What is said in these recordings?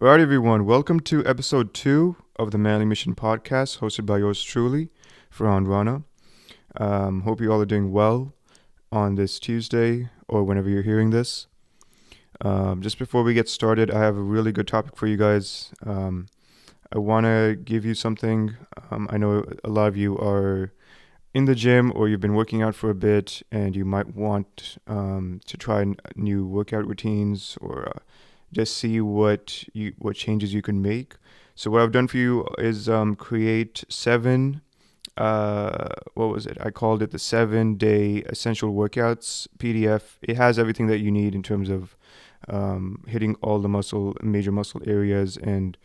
All right, everyone. Welcome to episode 2 of the Manly Mission podcast, hosted by yours truly, Farhan Rana. Hope you all are doing well on this Tuesday or whenever you're hearing this. Just before we get started, I have a really good topic for you guys. I want to give you something. I know a lot of you are in the gym or you've been working out for a bit and you might want to try new workout routines or just see what changes you can make. So what I've done for you is create 7 what was it? I called it the 7-day essential workouts PDF. It has everything that you need in terms of hitting all the major muscle areas and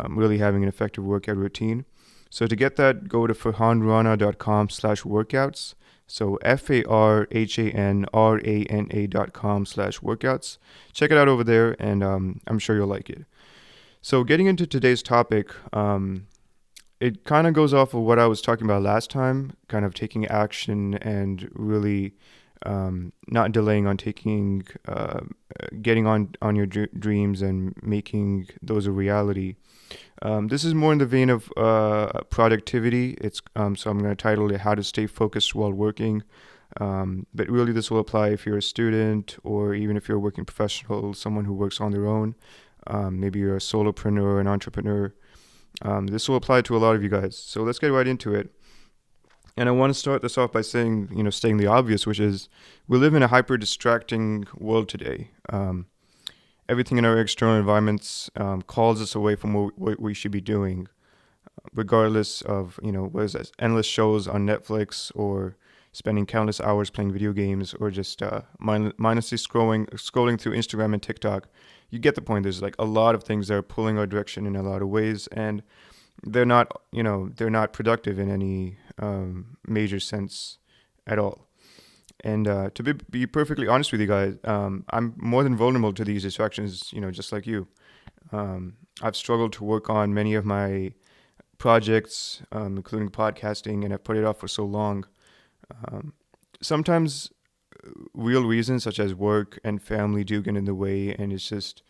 really having an effective workout routine. So to get that, go to farhanrana.com/workouts. So farhanrana.com/workouts. Check it out over there, and I'm sure you'll like it. So getting into today's topic, it kind of goes off of what I was talking about last time, kind of taking action and really not delaying on getting on your dreams and making those a reality. This is more in the vein of productivity. So I'm going to title it "How to Stay Focused While Working." But really, this will apply if you're a student or even if you're a working professional, someone who works on their own. Maybe you're a solopreneur or an entrepreneur. This will apply to a lot of you guys. So let's get right into it. And I want to start this off by saying, stating the obvious, which is we live in a hyper distracting world today. Everything in our external environments calls us away from what we should be doing, regardless of, what is this, endless shows on Netflix or spending countless hours playing video games or just mindlessly scrolling through Instagram and TikTok. You get the point. There's like a lot of things that are pulling our direction in a lot of ways, and they're not productive in any major sense at all. And to be perfectly honest with you guys, I'm more than vulnerable to these distractions, just like you. I've struggled to work on many of my projects, including podcasting, and I've put it off for so long. Sometimes real reasons such as work and family do get in the way, and it's just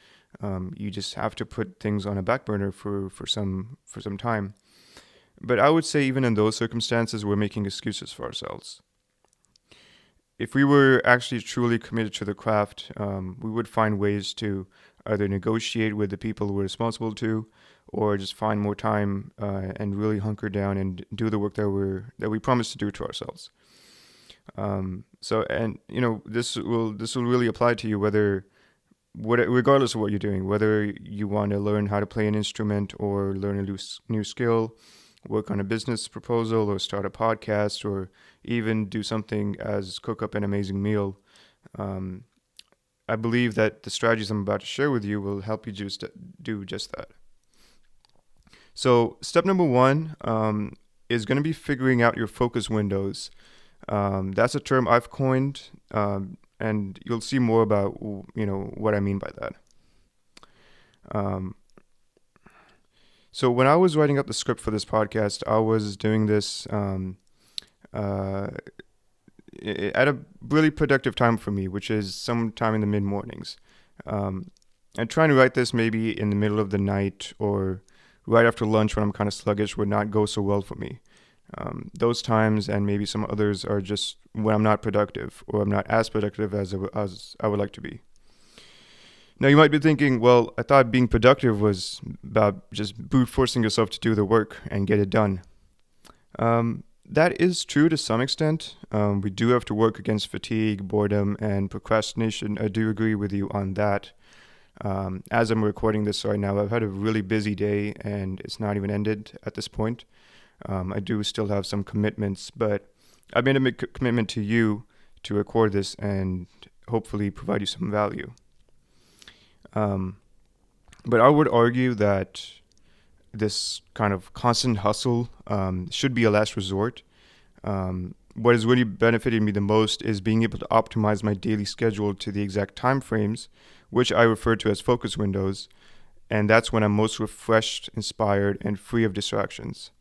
you just have to put things on a back burner for some time. But I would say even in those circumstances, we're making excuses for ourselves. If we were actually truly committed to the craft, we would find ways to either negotiate with the people we're responsible to, or just find more time and really hunker down and do the work that we promised to do to ourselves. This will really apply to you regardless of what you're doing, whether you want to learn how to play an instrument or learn a new skill, work on a business proposal or start a podcast or even do something as cook up an amazing meal. I believe that the strategies I'm about to share with you will help you just do just that. So step number 1 is going to be figuring out your focus windows. That's a term I've coined, and you'll see more about what I mean by that. So when I was writing up the script for this podcast, I was doing this at a really productive time for me, which is sometime in the mid-mornings. And trying to write this maybe in the middle of the night or right after lunch when I'm kind of sluggish would not go so well for me. Those times and maybe some others are just when I'm not productive or I'm not as productive as I would like to be. Now, you might be thinking, well, I thought being productive was about just brute forcing yourself to do the work and get it done. That is true to some extent. We do have to work against fatigue, boredom, and procrastination. I do agree with you on that. As I'm recording this right now, I've had a really busy day and it's not even ended at this point. I do still have some commitments, but I've made a commitment to you to record this and hopefully provide you some value. But I would argue that this kind of constant hustle should be a last resort. What has really benefited me the most is being able to optimize my daily schedule to the exact time frames, which I refer to as focus windows, and that's when I'm most refreshed, inspired, and free of distractions.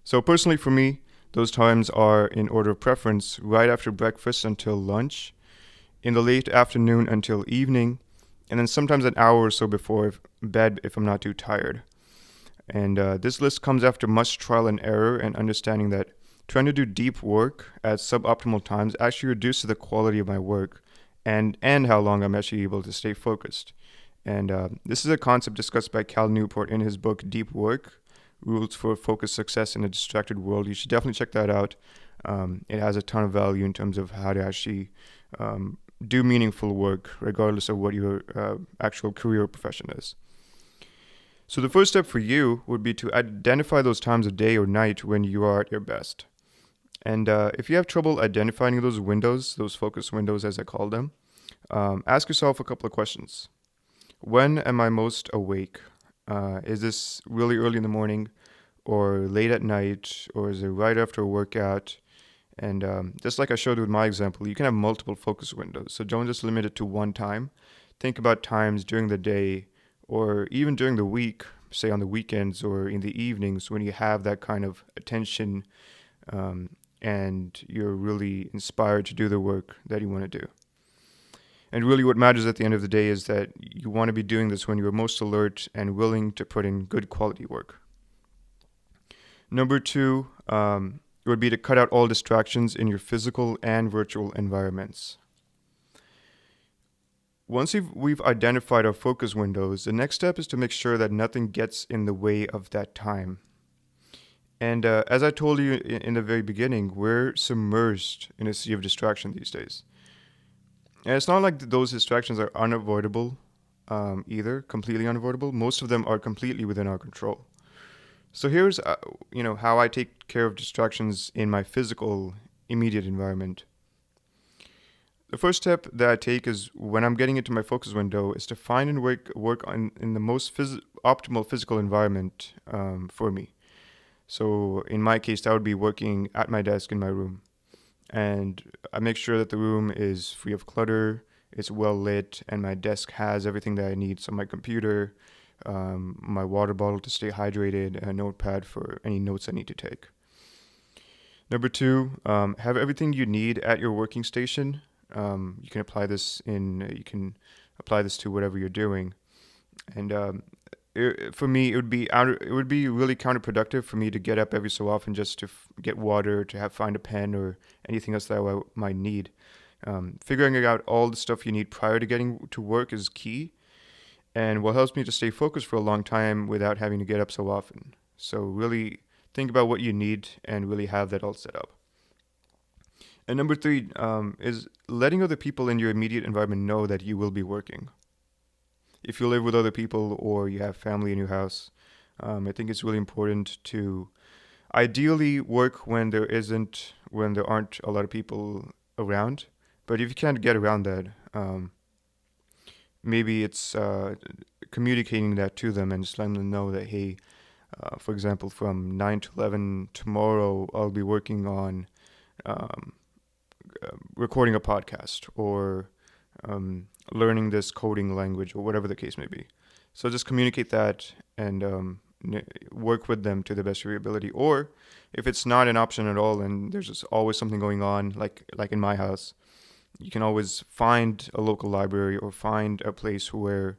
So personally for me, those times are in order of preference right after breakfast until lunch, in the late afternoon until evening, and then sometimes an hour or so before bed if I'm not too tired. And this list comes after much trial and error and understanding that trying to do deep work at suboptimal times actually reduces the quality of my work and how long I'm actually able to stay focused. And this is a concept discussed by Cal Newport in his book Deep Work: Rules for Focused Success in a Distracted World. You should definitely check that out. It has a ton of value in terms of how to actually do meaningful work, regardless of what your actual career or profession is. So the first step for you would be to identify those times of day or night when you are at your best. And if you have trouble identifying those windows, those focus windows as I call them, ask yourself a couple of questions. When am I most awake? Is this really early in the morning or late at night, or is it right after a workout? And just like I showed with my example, you can have multiple focus windows. So don't just limit it to one time. Think about times during the day or even during the week, say on the weekends or in the evenings when you have that kind of attention and you're really inspired to do the work that you want to do. And really what matters at the end of the day is that you want to be doing this when you're most alert and willing to put in good quality work. Number two would be to cut out all distractions in your physical and virtual environments. Once we've identified our focus windows, the next step is to make sure that nothing gets in the way of that time. And as I told you in the very beginning, we're submerged in a sea of distraction these days. And it's not like those distractions are unavoidable either, completely unavoidable. Most of them are completely within our control. So here's how I take care of distractions in my physical immediate environment. The first step that I take is when I'm getting into my focus window is to find and work in the most optimal physical environment for me. So in my case, that would be working at my desk in my room. And I make sure that the room is free of clutter, it's well lit, and my desk has everything that I need. So my computer, my water bottle to stay hydrated, a notepad for any notes I need to take. Number two, have everything you need at your working station. You can apply this to whatever you're doing. And for me, it would be really counterproductive for me to get up every so often just to get water, to find a pen or anything else that I might need. Figuring out all the stuff you need prior to getting to work is key, and what helps me to stay focused for a long time without having to get up so often. So really think about what you need and really have that all set up. And number three is letting other people in your immediate environment know that you will be working. If you live with other people or you have family in your house, I think it's really important to ideally work when there aren't a lot of people around. But if you can't get around that, maybe it's communicating that to them and just letting them know that, hey, for example, from 9 to 11 tomorrow, I'll be working on recording a podcast or learning this coding language or whatever the case may be. So just communicate that and work with them to the best of your ability. Or if it's not an option at all and there's just always something going on, like in my house, you can always find a local library or find a place where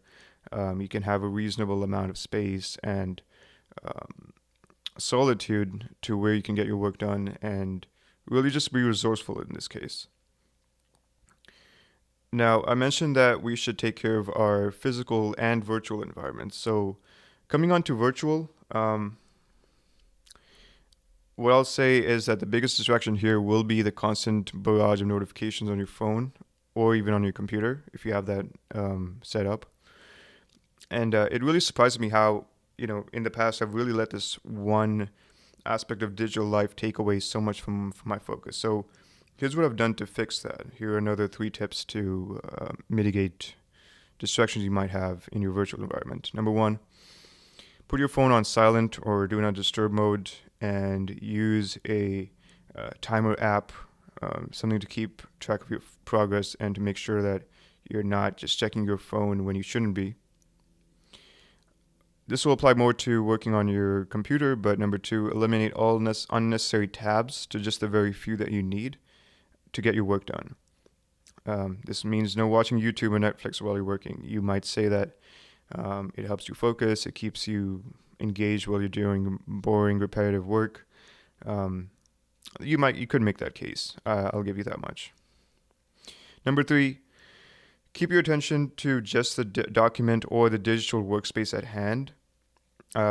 you can have a reasonable amount of space and solitude to where you can get your work done and really just be resourceful in this case. Now, I mentioned that we should take care of our physical and virtual environments. So coming on to virtual, what I'll say is that the biggest distraction here will be the constant barrage of notifications on your phone or even on your computer if you have that set up. And it really surprises me how, in the past I've really let this one aspect of digital life take away so much from my focus. So here's what I've done to fix that. Here are another 3 tips to mitigate distractions you might have in your virtual environment. Number 1, put your phone on silent or do not disturb mode and use a timer app, something to keep track of your progress and to make sure that you're not just checking your phone when you shouldn't be. This will apply more to working on your computer, but number 2, eliminate all unnecessary tabs to just the very few that you need to get your work done. This means no watching YouTube or Netflix while you're working. You might say that it helps you focus, it keeps you engaged while you're doing boring, repetitive work. Um, you could make that case. I'll give you that much. Number three, keep your attention to just the document or the digital workspace at hand.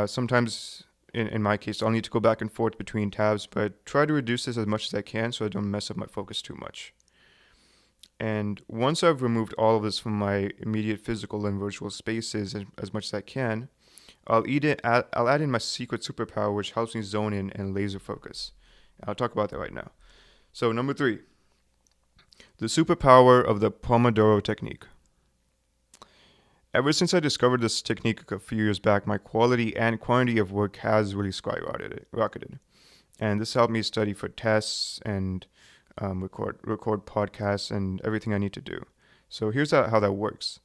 Sometimes, in my case, I'll need to go back and forth between tabs, but try to reduce this as much as I can so I don't mess up my focus too much. And once I've removed all of this from my immediate physical and virtual spaces as much as I can, I'll add in my secret superpower, which helps me zone in and laser focus. I'll talk about that right now. So, number three, the superpower of the Pomodoro Technique. Ever since I discovered this technique a few years back, my quality and quantity of work has really skyrocketed. And this helped me study for tests and record podcasts and everything I need to do. So here's how that works.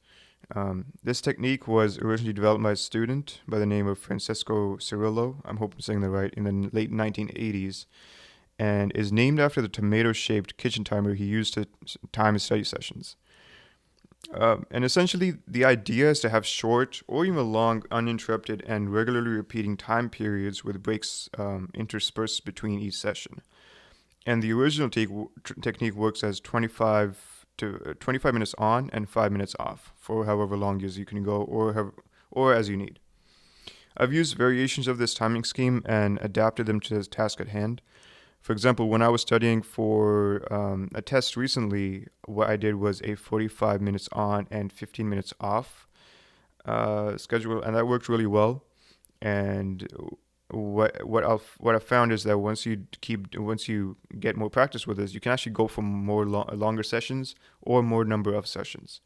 This technique was originally developed by a student by the name of Francesco Cirillo. I'm hoping I'm saying that right, in the late 1980s, and is named after the tomato-shaped kitchen timer he used to time his study sessions. And essentially, the idea is to have short or even long, uninterrupted, and regularly repeating time periods with breaks interspersed between each session. And the original technique works as 25 minutes on and 5 minutes off for however long as you can go or as you need. I've used variations of this timing scheme and adapted them to the task at hand. For example, when I was studying for a test recently, what I did was a 45 minutes on and 15 minutes off schedule, and that worked really well. And what I found is that once you get more practice with this, you can actually go for more longer sessions or more number of sessions.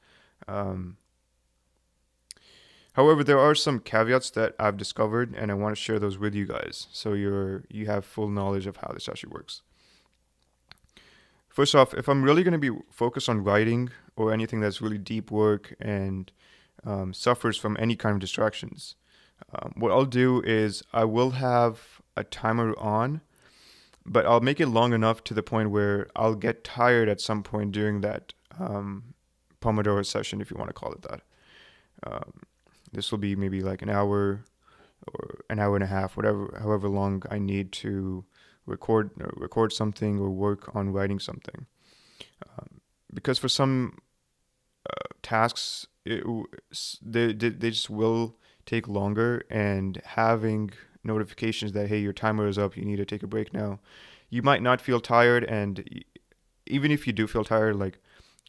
However, there are some caveats that I've discovered, and I want to share those with you guys, so you have full knowledge of how this actually works. First off, if I'm really going to be focused on writing or anything that's really deep work and suffers from any kind of distractions, what I'll do is I will have a timer on, but I'll make it long enough to the point where I'll get tired at some point during that Pomodoro session, if you want to call it that. This will be maybe like an hour or an hour and a half, however long I need to record something or work on writing something. Because for some tasks, they just will take longer, and having notifications that, hey, your timer is up, you need to take a break now. You might not feel tired, and even if you do feel tired, like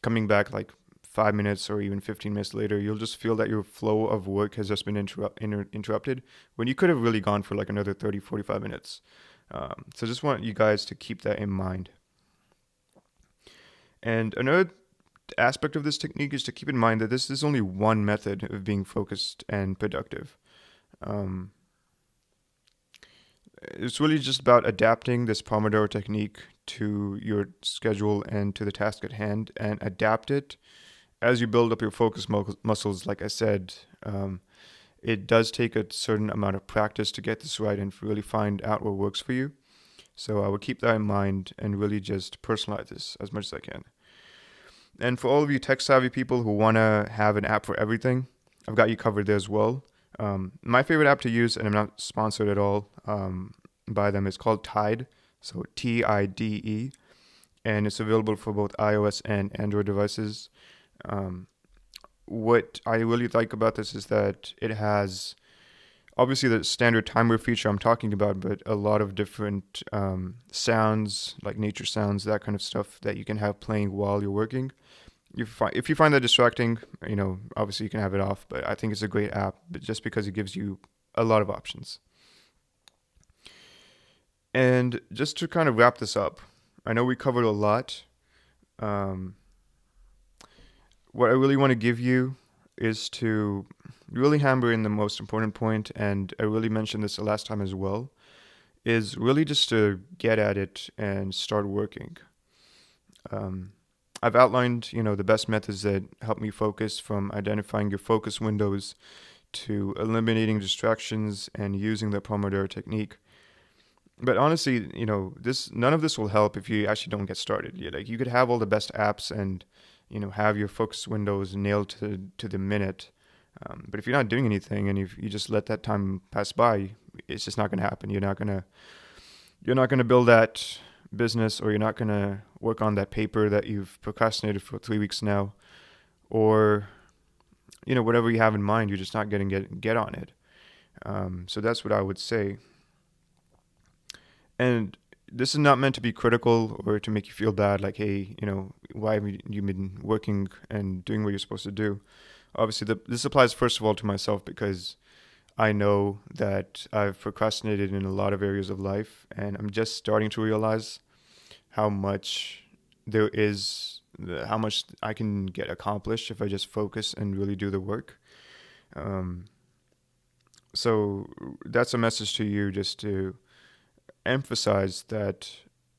coming back like 5 minutes or even 15 minutes later, you'll just feel that your flow of work has just been interrupted when you could have really gone for like another 30, 45 minutes. So just want you guys to keep that in mind. And another aspect of this technique is to keep in mind that this is only one method of being focused and productive. It's really just about adapting this Pomodoro technique to your schedule and to the task at hand, and adapt it as you build up your focus muscles. Like I said, it does take a certain amount of practice to get this right and really find out what works for you. So I would keep that in mind and really just personalize this as much as I can. And for all of you tech-savvy people who want to have an app for everything, I've got you covered there as well. My favorite app to use, and I'm not sponsored at all by them, is called Tide, so Tide, and it's available for both iOS and Android devices. What I really like about this is that it has obviously the standard timer feature I'm talking about, but a lot of different sounds, like nature sounds, that kind of stuff that you can have playing while you're working. If you find that distracting, obviously you can have it off, but I think it's a great app, but just because it gives you a lot of options. And just to kind of wrap this up, I know we covered a lot. What I really want to give you is to really hammer in the most important point, and I really mentioned this the last time as well, is really just to get at it and start working. I've outlined, the best methods that help me focus, from identifying your focus windows to eliminating distractions and using the Pomodoro technique. But honestly, none of this will help if you actually don't get started. You could have all the best apps and have your focus windows nailed to the minute. But if you're not doing anything and if you just let that time pass by, it's just not going to happen. You're not gonna build that business, or you're not gonna work on that paper that you've procrastinated for 3 weeks now, or whatever you have in mind. You're just not going to get on it. So that's what I would say. And this is not meant to be critical or to make you feel bad, like, hey, why haven't you been working and doing what you're supposed to do? Obviously, this applies first of all to myself, because I know that I've procrastinated in a lot of areas of life, and I'm just starting to realize how much there is, how much I can get accomplished if I just focus and really do the work. Um, so that's a message to you, just to emphasize that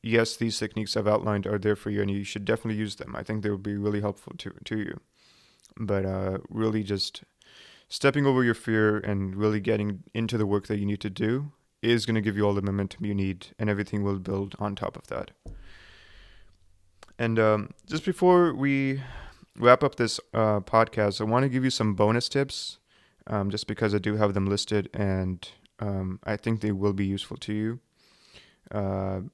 yes, these techniques I've outlined are there for you, and you should definitely use them. I think they will be really helpful to you. But really just stepping over your fear and really getting into the work that you need to do is going to give you all the momentum you need, and everything will build on top of that. And just before we wrap up this podcast, I want to give you some bonus tips, just because I do have them listed, and I think they will be useful to you. And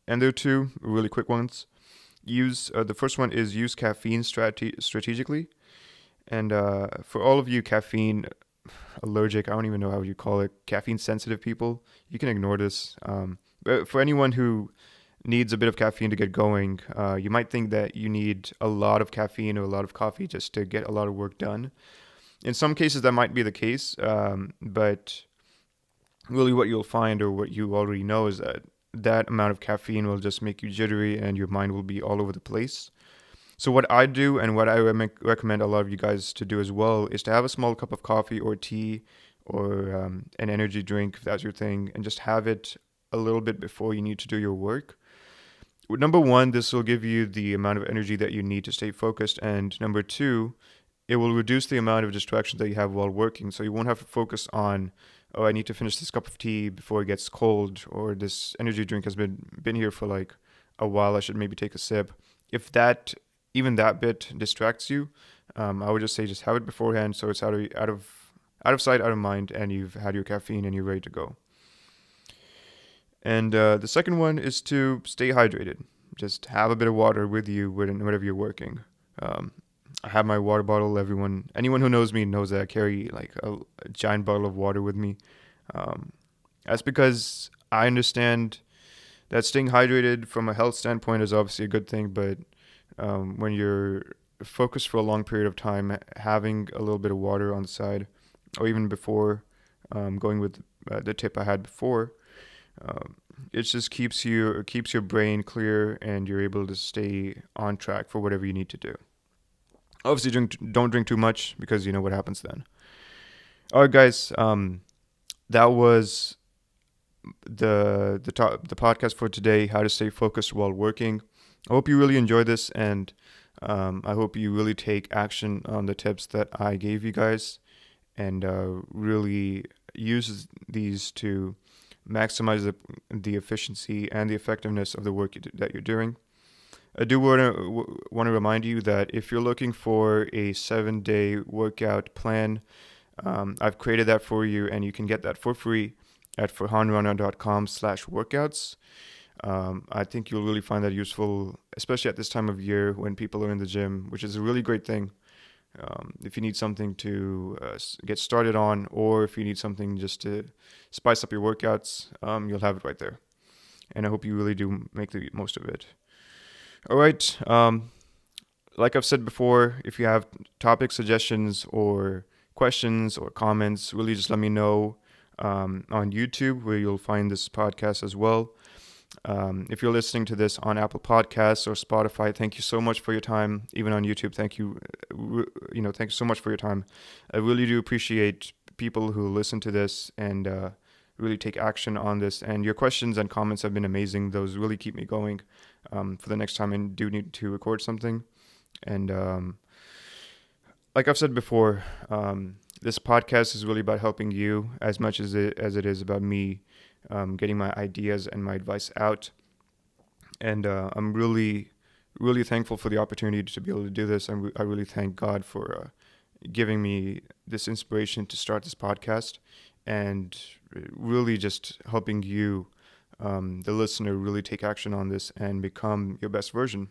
there are two really quick ones. The first one is use caffeine strategically. And for all of you caffeine allergic, I don't even know how you call it, caffeine sensitive people, you can ignore this. But for anyone who needs a bit of caffeine to get going, you might think that you need a lot of caffeine or a lot of coffee just to get a lot of work done. In some cases, that might be the case, but really what you'll find, or what you already know, is that amount of caffeine will just make you jittery and your mind will be all over the place. So what I do, and what I recommend a lot of you guys to do as well, is to have a small cup of coffee or tea, or an energy drink, if that's your thing, and just have it a little bit before you need to do your work. Number one, this will give you the amount of energy that you need to stay focused. And number two, it will reduce the amount of distractions that you have while working. So you won't have to focus on, oh, I need to finish this cup of tea before it gets cold, or this energy drink has been here for like a while, I should maybe take a sip. If even that bit distracts you, I would just say just have it beforehand, so it's out of sight, out of mind, and you've had your caffeine and you're ready to go. And the second one is to stay hydrated. Just have a bit of water with you whenever you're working. I have my water bottle. Anyone who knows me knows that I carry like a giant bottle of water with me. That's because I understand that staying hydrated from a health standpoint is obviously a good thing, but when you're focused for a long period of time, having a little bit of water on the side, or even before, going with the tip I had before, it just keeps your brain clear, and you're able to stay on track for whatever you need to do. Obviously, don't drink too much, because you know what happens then. All right, guys, that was the podcast for today, how to stay focused while working. I hope you really enjoyed this, and I hope you really take action on the tips that I gave you guys, and really use these to maximize the efficiency and the effectiveness of the work that you're doing. I do want to remind you that if you're looking for a 7-day workout plan, I've created that for you, and you can get that for free at farhanrana.com/workouts. I think you'll really find that useful, especially at this time of year when people are in the gym, which is a really great thing. If you need something to get started on, or if you need something just to spice up your workouts, you'll have it right there. And I hope you really do make the most of it. All right. Like I've said before, if you have topic suggestions or questions or comments, really just let me know on YouTube, where you'll find this podcast as well. If you're listening to this on Apple Podcasts or Spotify, thank you so much for your time. Even on YouTube, thank you. Thank you so much for your time. I really do appreciate people who listen to this and really take action on this. And your questions and comments have been amazing. Those really keep me going for the next time I do need to record something. And like I've said before, this podcast is really about helping you as much as it is about me getting my ideas and my advice out. And I'm really really thankful for the opportunity to be able to do this. I really thank God for giving me this inspiration to start this podcast, and really just helping you, the listener, really take action on this and become your best version,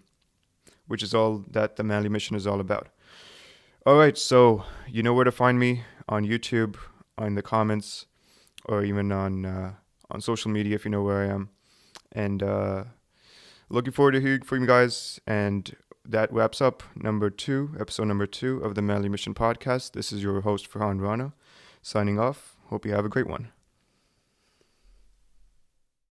which is all that the Manly Mission is all about. All right, so you know where to find me on YouTube, on the comments, or even on social media if you know where I am. And looking forward to hearing from you guys. And that wraps up episode number 2 of the Manly Mission podcast. This is your host, Farhan Rana, signing off. Hope you have a great one.